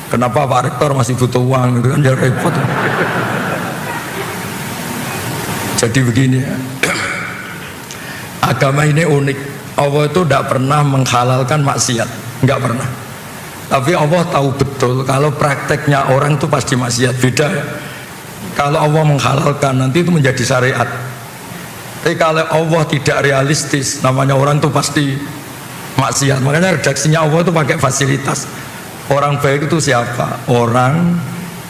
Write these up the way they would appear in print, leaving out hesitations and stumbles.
Kenapa Pak Rektor masih butuh uang gitu kan, ya repot. Jadi begini ya, agama ini unik. Allah itu tidak pernah menghalalkan maksiat, nggak pernah. Tapi Allah tahu betul kalau prakteknya orang itu pasti maksiat. Beda ya. Kalau Allah menghalalkan nanti itu menjadi syariat. Tapi kalau Allah tidak realistis, namanya orang itu pasti maksiat. Makanya redaksinya Allah itu pakai fasilitas. Orang baik itu siapa? Orang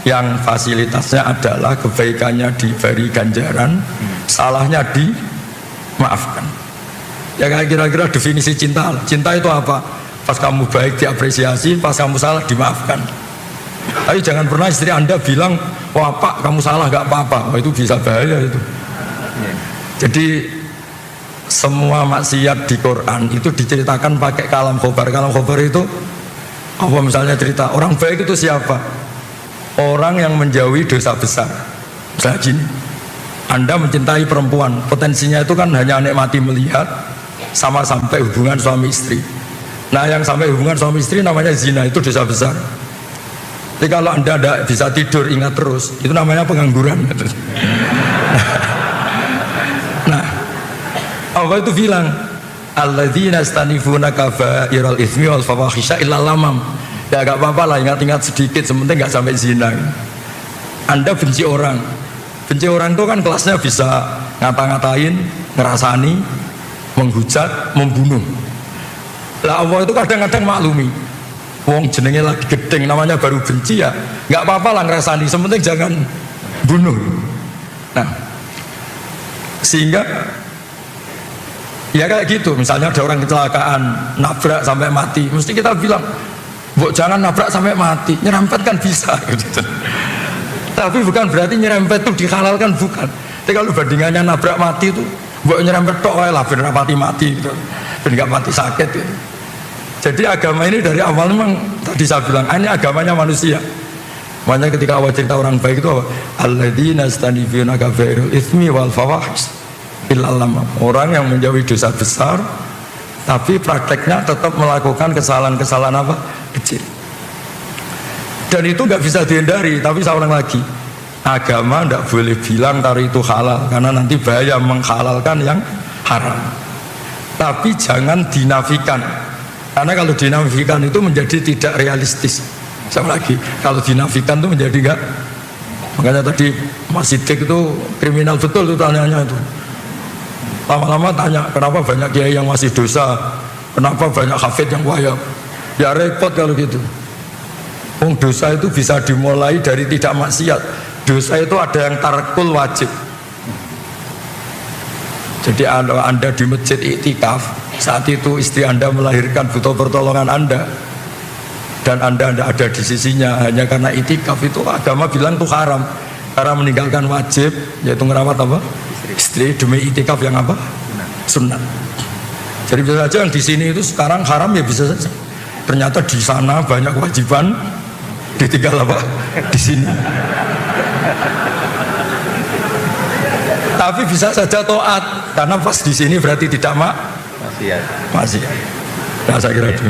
yang fasilitasnya adalah kebaikannya diberi ganjaran, salahnya dimaafkan. Ya kira-kira definisi cinta. Cinta itu apa? Pas kamu baik diapresiasi, pas kamu salah dimaafkan. Tapi jangan pernah istri Anda bilang, wah Pak kamu salah gak apa-apa. Wah, itu bisa bahaya itu. Jadi semua maksiat di Quran itu diceritakan pakai kalam khobar. Kalam khobar itu apa, misalnya cerita orang baik itu siapa? Orang yang menjauhi dosa besar. Misalnya gini, Anda mencintai perempuan, potensinya itu kan hanya nikmati melihat sama sampai hubungan suami istri. Nah yang sampai hubungan suami istri namanya zina, itu dosa besar. Jadi kalau Anda tidak bisa tidur ingat terus, itu namanya pengangguran. Nah Allah itu bilang, alladzina yastanifuna kabairal itsmi wal fawahisha illa lamam. Ya gak apa-apa lah, ingat-ingat sedikit, sementing gak sampai zina. Anda benci orang itu kan kelasnya bisa ngata-ngatain, ngerasani, menghujat, membunuh. Lah Allah itu kadang-kadang maklumi, wong jenenge lagi gedeng, namanya baru benci ya gak apa-apa lah ngerasani, sementing jangan bunuh. Nah sehingga ya kayak gitu, misalnya ada orang kecelakaan, nabrak sampai mati, mesti kita bilang, "Mbok jangan nabrak sampai mati, nyerempet kan bisa." Gitu. Tapi bukan berarti nyerempet itu dihalalkan, bukan. Tapi kalau bandingannya nabrak mati itu, mbok nyerempet tok wae lah ben rapati mati gitu. Ben gak mati sakit gitu. Jadi agama ini dari awal memang tadi saya bilang, ini agamanya manusia. Makanya ketika awal cerita orang baik itu apa? Alladzina yastanifuna kabairal itsmi wal fawahish illa lamam. Orang yang menjauhi dosa besar tapi prakteknya tetap melakukan kesalahan-kesalahan apa? Kecil. Dan itu nggak bisa dihindari. Tapi saya ulang lagi, agama nggak boleh bilang kalau itu halal, karena nanti bahaya menghalalkan yang haram. Tapi jangan dinafikan, karena kalau dinafikan itu menjadi tidak realistis. Sama lagi, kalau dinafikan itu menjadi enggak. Makanya tadi Mas Siddiq itu kriminal betul itu tanyanya itu. Lama-lama tanya, kenapa banyak kiai yang masih dosa, kenapa banyak hafid yang wayang. Ya repot kalau gitu. Dosa itu bisa dimulai dari tidak maksiat. Dosa itu ada yang tarkul wajib. Jadi Anda di masjid iktikaf, saat itu istri Anda melahirkan, butuh pertolongan Anda, dan Anda tidak ada di sisinya hanya karena iktikaf, itu agama bilang itu haram, karena meninggalkan wajib, yaitu merawat apa? Istri demi iktikaf yang apa? Sunnah. Jadi bisa saja yang di sini itu sekarang haram, ya bisa saja. Ternyata di sana banyak kewajiban, ditinggal apa? Di sini. Tapi bisa saja taat, karena pas di sini berarti tidak maksiat. Nah, saya kira itu.